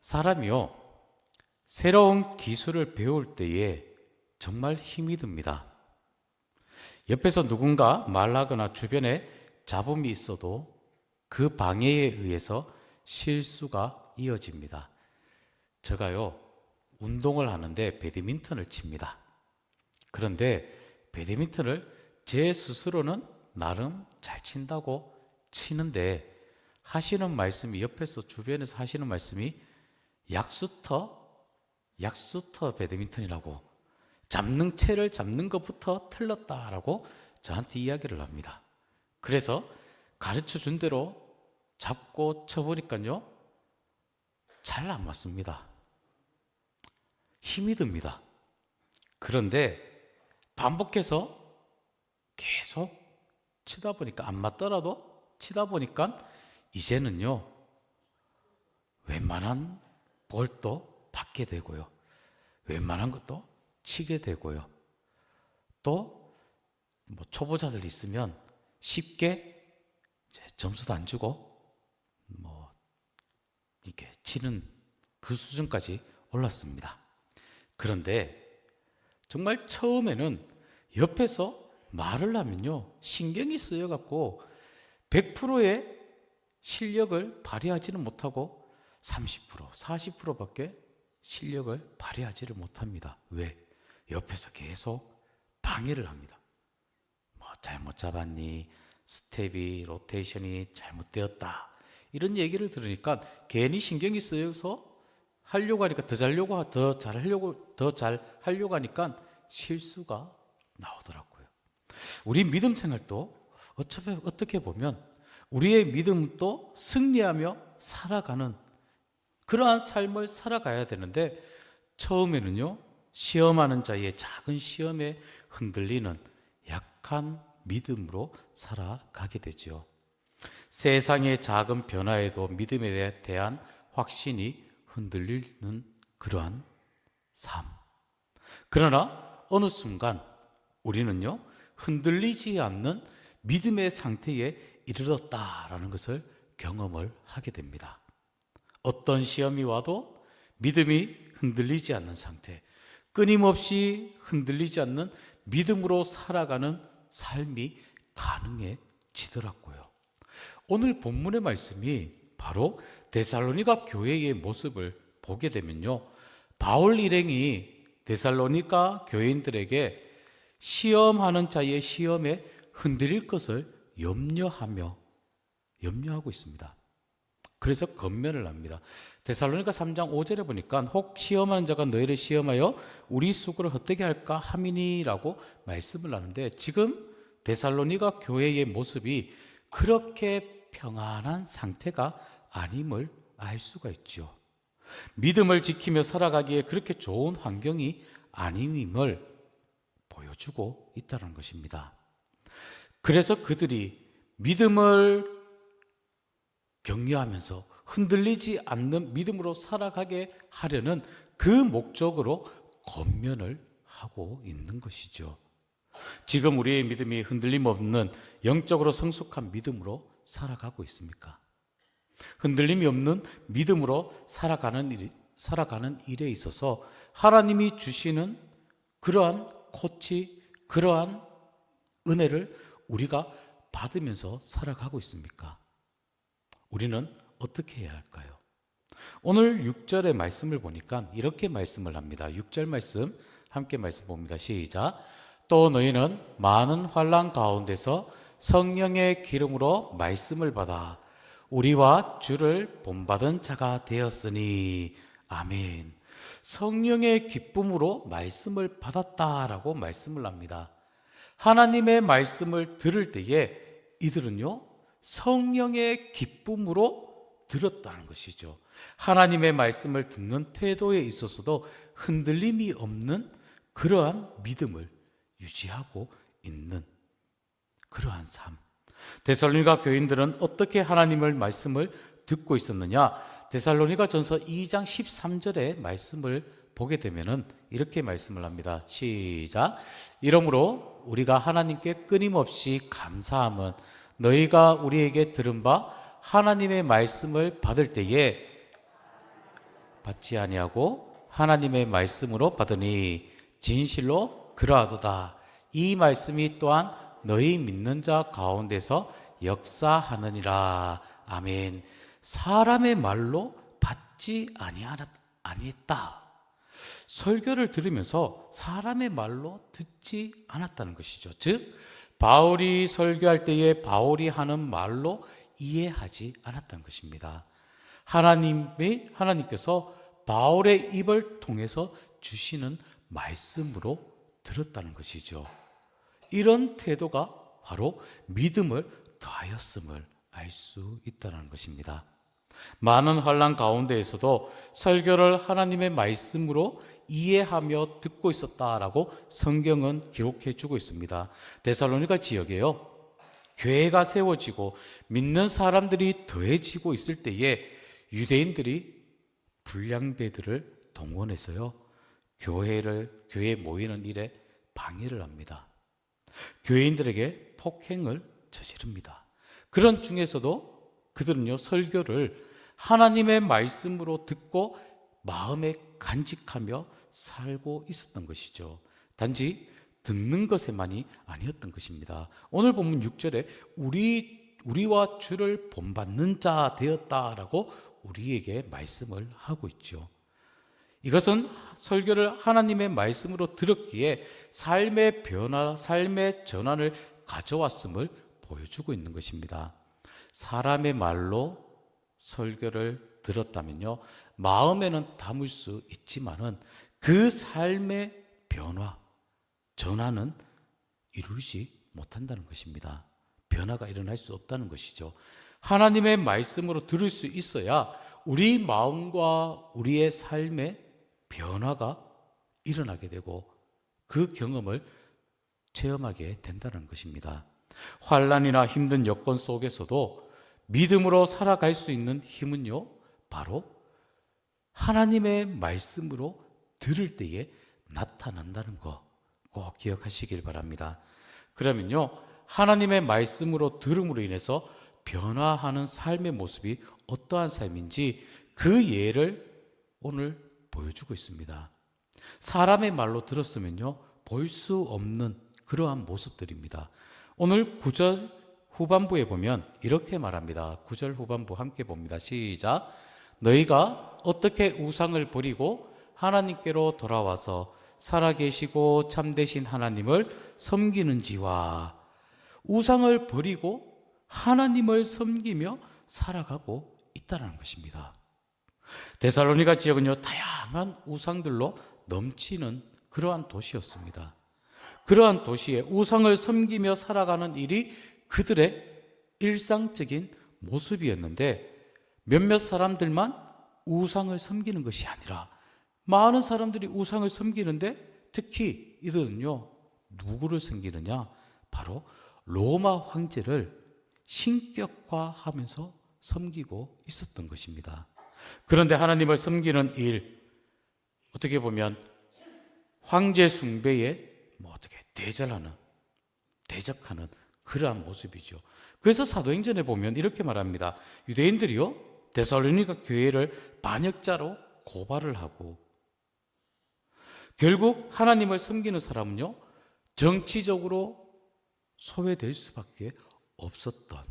사람이요, 새로운 기술을 배울 때에 정말 힘이 듭니다. 옆에서 누군가 말하거나 주변에 잡음이 있어도 그 방해에 의해서 실수가 이어집니다. 제가요, 운동을 하는데 배드민턴을 칩니다. 그런데 배드민턴을 제 스스로는 나름 잘 친다고 치는데 하시는 말씀이, 옆에서 주변에서 하시는 말씀이 약수터 배드민턴이라고, 채를 잡는 것부터 틀렸다라고 저한테 이야기를 합니다. 그래서 가르쳐 준 대로 잡고 쳐보니까요, 잘 안 맞습니다. 힘이 듭니다. 그런데 반복해서 계속 치다 보니까, 안 맞더라도 치다 보니까 이제는요, 웬만한 볼도 받게 되고요, 웬만한 것도 치게 되고요, 또 뭐 초보자들 있으면 쉽게 이제 점수도 안 주고 뭐 이렇게 치는 그 수준까지 올랐습니다. 그런데 정말 처음에는 옆에서 말을 하면요, 신경이 쓰여갖고 100%의 실력을 발휘하지는 못하고 30%, 40%밖에 실력을 발휘하지를 못합니다. 왜? 옆에서 계속 방해를 합니다. 뭐 잘못 잡았니? 스텝이, 로테이션이 잘못되었다. 이런 얘기를 들으니까 괜히 신경이 쓰여서 하려고 하니까 더 잘 하려고 하니까 실수가 나오더라고요. 우리 믿음 생활도 어떻게 보면 우리의 믿음도 승리하며 살아가는 그러한 삶을 살아가야 되는데, 처음에는요, 시험하는 자의 작은 시험에 흔들리는 약한 믿음으로 살아가게 되죠. 세상의 작은 변화에도 믿음에 대한 확신이 흔들리는 그러한 삶. 그러나 어느 순간 우리는요, 흔들리지 않는 믿음의 상태에 이르렀다라는 것을 경험을 하게 됩니다. 어떤 시험이 와도 믿음이 흔들리지 않는 상태, 끊임없이 흔들리지 않는 믿음으로 살아가는 삶이 가능해지더라고요. 오늘 본문의 말씀이 바로 데살로니가 교회의 모습을 보게 되면요, 바울 일행이 데살로니가 교인들에게 시험하는 자의 시험에 흔들릴 것을 염려하고 있습니다. 그래서 권면을 합니다. 데살로니가 3장 5절에 보니까 혹 시험하는 자가 너희를 시험하여 우리 수고를 헛되게 할까 함이니라고 말씀을 하는데, 지금 데살로니가 교회의 모습이 그렇게 평안한 상태가 아님을 알 수가 있죠. 믿음을 지키며 살아가기에 그렇게 좋은 환경이 아님임을 보여주고 있다는 것입니다. 그래서 그들이 믿음을 격려하면서 흔들리지 않는 믿음으로 살아가게 하려는 그 목적으로 권면을 하고 있는 것이죠. 지금 우리의 믿음이 흔들림 없는 영적으로 성숙한 믿음으로 살아가고 있습니까? 흔들림이 없는 믿음으로 살아가는 일에 있어서 하나님이 주시는 그러한 코치, 그러한 은혜를 우리가 받으면서 살아가고 있습니까? 우리는 어떻게 해야 할까요? 오늘 6절의 말씀을 보니까 이렇게 말씀을 합니다. 6절 말씀 함께 말씀 봅니다. 시작. 또 너희는 많은 환난 가운데서 성령의 기름으로 말씀을 받아 우리와 주를 본받은 자가 되었으니. 아멘. 성령의 기쁨으로 말씀을 받았다라고 말씀을 합니다. 하나님의 말씀을 들을 때에 이들은요, 성령의 기쁨으로 들었다는 것이죠. 하나님의 말씀을 듣는 태도에 있어서도 흔들림이 없는 그러한 믿음을 유지하고 있는 그러한 삶. 데살로니가 교인들은 어떻게 하나님의 말씀을 듣고 있었느냐? 데살로니가전서 2장 13절의 말씀을 보게 되면은 이렇게 말씀을 합니다. 시작. 이러므로 우리가 하나님께 끊임없이 감사함은 너희가 우리에게 들은 바 하나님의 말씀을 받을 때에 받지 아니하고 하나님의 말씀으로 받으니 진실로 그러하도다. 이 말씀이 또한 너희 믿는 자 가운데서 역사하느니라. 아멘. 사람의 말로 받지 아니했다. 설교를 들으면서 사람의 말로 듣지 않았다는 것이죠. 즉 바울이 설교할 때에 바울이 하는 말로 이해하지 않았다는 것입니다. 하나님께서 바울의 입을 통해서 주시는 말씀으로 들었다는 것이죠. 이런 태도가 바로 믿음을 더하였음을 알 수 있다는 것입니다. 많은 환난 가운데에서도 설교를 하나님의 말씀으로 이해하며 듣고 있었다라고 성경은 기록해 주고 있습니다. 데살로니가 지역에요, 교회가 세워지고 믿는 사람들이 더해지고 있을 때에 유대인들이 불량배들을 동원해서요, 교회에 모이는 일에 방해를 합니다. 교회인들에게 폭행을 저지릅니다. 그런 중에서도 그들은요, 설교를 하나님의 말씀으로 듣고 마음에 간직하며 살고 있었던 것이죠. 단지 듣는 것에만이 아니었던 것입니다. 오늘 본문 6절에 우리와 주를 본받는 자 되었다라고 우리에게 말씀을 하고 있죠. 이것은 설교를 하나님의 말씀으로 들었기에 삶의 변화, 삶의 전환을 가져왔음을 보여주고 있는 것입니다. 사람의 말로 설교를 들었다면요, 마음에는 담을 수 있지만은 그 삶의 변화, 전환은 이루지 못한다는 것입니다. 변화가 일어날 수 없다는 것이죠. 하나님의 말씀으로 들을 수 있어야 우리 마음과 우리의 삶의 변화가 일어나게 되고 그 경험을 체험하게 된다는 것입니다. 환난이나 힘든 여건 속에서도 믿음으로 살아갈 수 있는 힘은요, 바로 하나님의 말씀으로 들을 때에 나타난다는 거 꼭 기억하시길 바랍니다. 그러면요, 하나님의 말씀으로 들음으로 인해서 변화하는 삶의 모습이 어떠한 삶인지 그 예를 오늘 보여주고 있습니다. 사람의 말로 들었으면요, 볼 수 없는 그러한 모습들입니다. 오늘 9절 후반부에 보면 이렇게 말합니다. 9절 후반부 함께 봅니다. 시작. 너희가 어떻게 우상을 버리고 하나님께로 돌아와서 살아계시고 참되신 하나님을 섬기는지와. 우상을 버리고 하나님을 섬기며 살아가고 있다는 것입니다. 데살로니가 지역은요, 다양한 우상들로 넘치는 그러한 도시였습니다. 그러한 도시에 우상을 섬기며 살아가는 일이 그들의 일상적인 모습이었는데, 몇몇 사람들만 우상을 섬기는 것이 아니라 많은 사람들이 우상을 섬기는데, 특히 이들은요, 누구를 섬기느냐? 바로 로마 황제를 신격화하면서 섬기고 있었던 것입니다. 그런데 하나님을 섬기는 일, 어떻게 보면 황제 숭배에 어떻게 대적하는 그러한 모습이죠. 그래서 사도행전에 보면 이렇게 말합니다. 유대인들이요, 데살로니가 교회를 반역자로 고발을 하고, 결국 하나님을 섬기는 사람은요, 정치적으로 소외될 수밖에 없었던,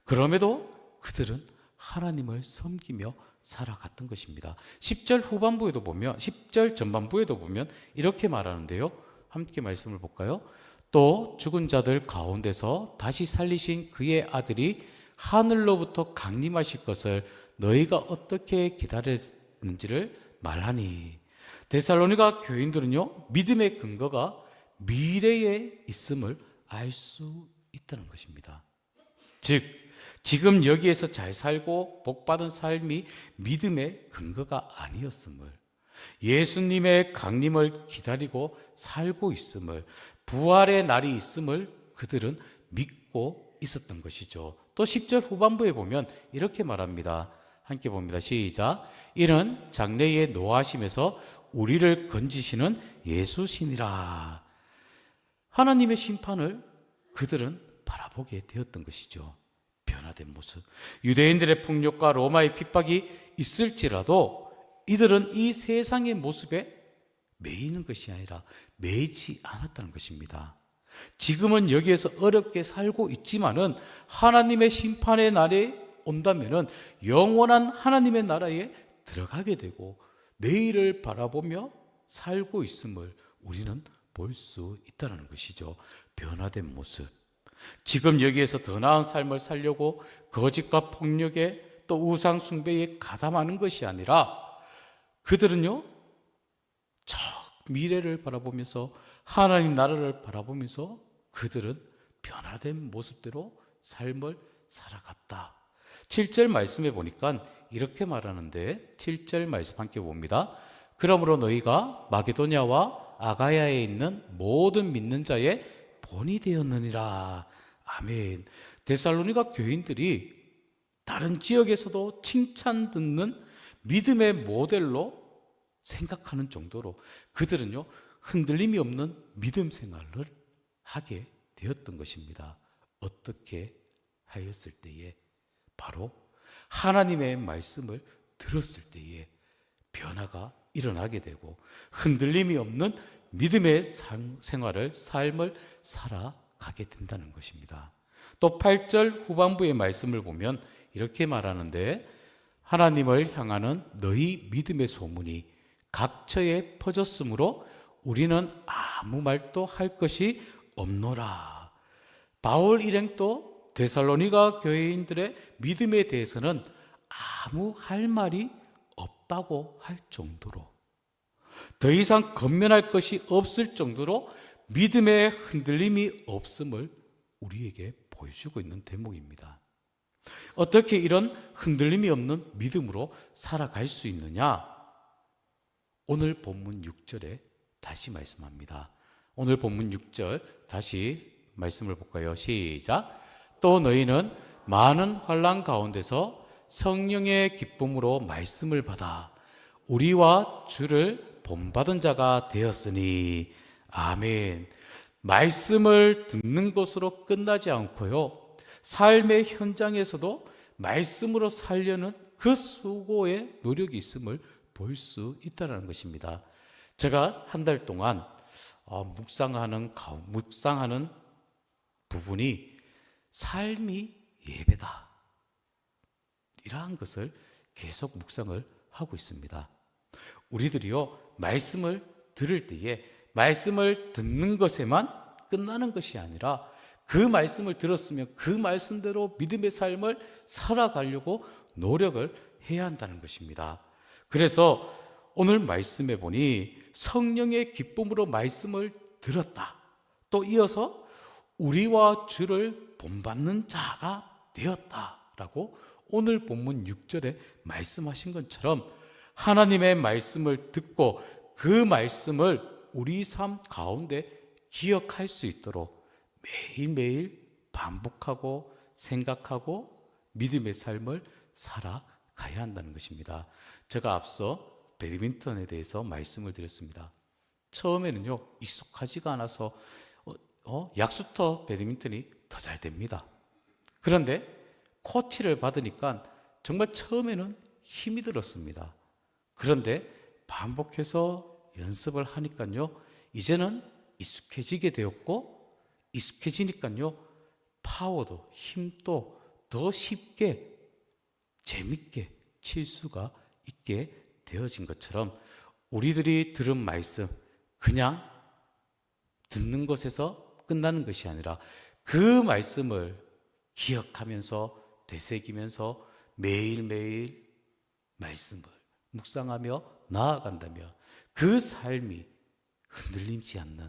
그럼에도 그들은 하나님을 섬기며 살아갔던 것입니다. 10절 후반부에도 보면, 10절 전반부에도 보면 이렇게 말하는데요, 함께 말씀을 볼까요? 또 죽은 자들 가운데서 다시 살리신 그의 아들이 하늘로부터 강림하실 것을 너희가 어떻게 기다렸는지를 말하니. 데살로니가 교인들은요, 믿음의 근거가 미래에 있음을 알 수 있다는 것입니다. 즉 지금 여기에서 잘 살고 복받은 삶이 믿음의 근거가 아니었음을, 예수님의 강림을 기다리고 살고 있음을, 부활의 날이 있음을 그들은 믿고 있었던 것이죠. 또 10절 후반부에 보면 이렇게 말합니다. 함께 봅니다. 시작. 이는 장래에 노하심에서 우리를 건지시는 예수시니라. 하나님의 심판을 그들은 바라보게 되었던 것이죠. 변화된 모습. 유대인들의 폭력과 로마의 핍박이 있을지라도 이들은 이 세상의 모습에 매이는 것이 아니라 매이지 않았다는 것입니다. 지금은 여기에서 어렵게 살고 있지만은 하나님의 심판의 날이 온다면은 영원한 하나님의 나라에 들어가게 되고 내일을 바라보며 살고 있음을 우리는 볼 수 있다는 것이죠. 변화된 모습. 지금 여기에서 더 나은 삶을 살려고 거짓과 폭력에 또 우상 숭배에 가담하는 것이 아니라 그들은요, 저 미래를 바라보면서 하나님 나라를 바라보면서 그들은 변화된 모습대로 삶을 살아갔다. 7절 말씀에 보니까 이렇게 말하는데 7절 말씀 함께 봅니다. 그러므로 너희가 마게도냐와 아가야에 있는 모든 믿는 자의 본이 되었느니라. 아멘. 데살로니가 교인들이 다른 지역에서도 칭찬 듣는 믿음의 모델로 생각하는 정도로 그들은요, 흔들림이 없는 믿음 생활을 하게 되었던 것입니다. 어떻게 하였을 때에? 바로 하나님의 말씀을 들었을 때에 변화가 일어나게 되고 흔들림이 없는 믿음의 생활을, 삶을 살아가게 된다는 것입니다. 또 8절 후반부의 말씀을 보면 이렇게 말하는데 하나님을 향하는 너희 믿음의 소문이 각처에 퍼졌으므로 우리는 아무 말도 할 것이 없노라. 바울 일행도 데살로니가 교회인들의 믿음에 대해서는 아무 할 말이 없다고 할 정도로, 더 이상 건면할 것이 없을 정도로 믿음의 흔들림이 없음을 우리에게 보여주고 있는 대목입니다. 어떻게 이런 흔들림이 없는 믿음으로 살아갈 수 있느냐? 오늘 본문 6절에 다시 말씀합니다. 오늘 본문 6절 다시 말씀을 볼까요? 시작. 또 너희는 많은 환난 가운데서 성령의 기쁨으로 말씀을 받아 우리와 주를 본받은 자가 되었으니. 아멘. 말씀을 듣는 것으로 끝나지 않고요, 삶의 현장에서도 말씀으로 살려는 그 수고의 노력이 있음을 볼 수 있다는 것입니다. 제가 한 달 동안 묵상하는 부분이 삶이 예배다, 이러한 것을 계속 묵상을 하고 있습니다. 우리들이요, 말씀을 들을 때에 말씀을 듣는 것에만 끝나는 것이 아니라 그 말씀을 들었으면 그 말씀대로 믿음의 삶을 살아가려고 노력을 해야 한다는 것입니다. 그래서 오늘 말씀에 보니 성령의 기쁨으로 말씀을 들었다. 또 이어서 우리와 주를 본받는 자가 되었다라고 오늘 본문 6절에 말씀하신 것처럼 하나님의 말씀을 듣고 그 말씀을 우리 삶 가운데 기억할 수 있도록 매일매일 반복하고 생각하고 믿음의 삶을 살아가야 한다는 것입니다. 제가 앞서 배드민턴에 대해서 말씀을 드렸습니다. 처음에는요, 익숙하지가 않아서 약수터 배드민턴이 더 잘 됩니다. 그런데 코치를 받으니까 정말 처음에는 힘이 들었습니다. 그런데 반복해서 연습을 하니까요, 이제는 익숙해지게 되었고, 익숙해지니까요, 파워도 힘도 더 쉽게 재밌게 칠 수가 있게 되어진 것처럼 우리들이 들은 말씀, 그냥 듣는 것에서 끝나는 것이 아니라 그 말씀을 기억하면서 되새기면서 매일매일 말씀을 묵상하며 나아간다면 그 삶이 흔들리지 않는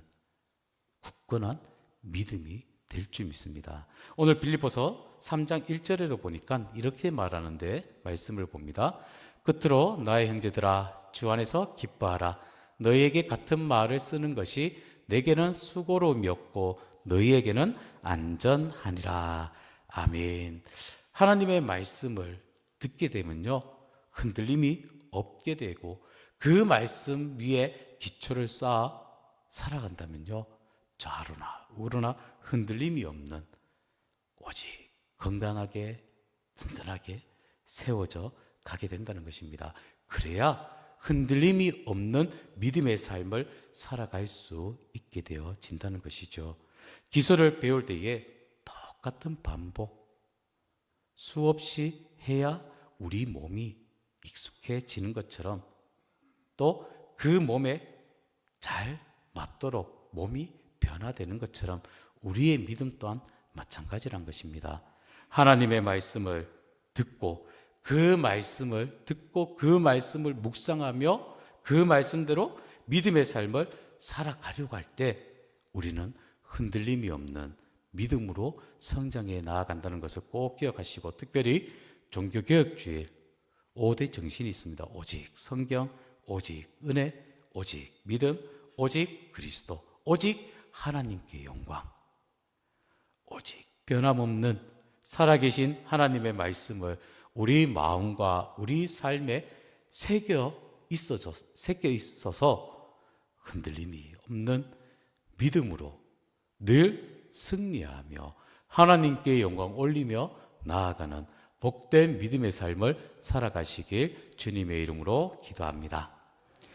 굳건한 믿음이 될 줄 믿습니다. 오늘 빌립보서 3장 1절에도 보니까 이렇게 말하는데 말씀을 봅니다. 끝으로 나의 형제들아, 주 안에서 기뻐하라. 너희에게 같은 말을 쓰는 것이 내게는 수고로움이 없고 너희에게는 안전하니라. 아멘. 하나님의 말씀을 듣게 되면요, 흔들림이 없게 되고 그 말씀 위에 기초를 쌓아 살아간다면요, 좌로나 우로나 흔들림이 없는 오직 건강하게 든든하게 세워져 가게 된다는 것입니다. 그래야 흔들림이 없는 믿음의 삶을 살아갈 수 있게 되어진다는 것이죠. 기술을 배울 때에 똑같은 반복, 수없이 해야 우리 몸이 익숙해지는 것처럼 또 그 몸에 잘 맞도록 몸이 변화되는 것처럼 우리의 믿음 또한 마찬가지란 것입니다. 하나님의 말씀을 듣고 그 말씀을 묵상하며 그 말씀대로 믿음의 삶을 살아가려고 할 때 우리는 흔들림이 없는 믿음으로 성장해 나아간다는 것을 꼭 기억하시고, 특별히 종교개혁주의 5대 정신이 있습니다. 오직 성경, 오직 은혜, 오직 믿음, 오직 그리스도, 오직 하나님께 영광. 오직 변함없는 살아계신 하나님의 말씀을 우리 마음과 우리 삶에 새겨 있어서 흔들림이 없는 믿음으로 늘 승리하며 하나님께 영광 올리며 나아가는 복된 믿음의 삶을 살아가시길 주님의 이름으로 기도합니다.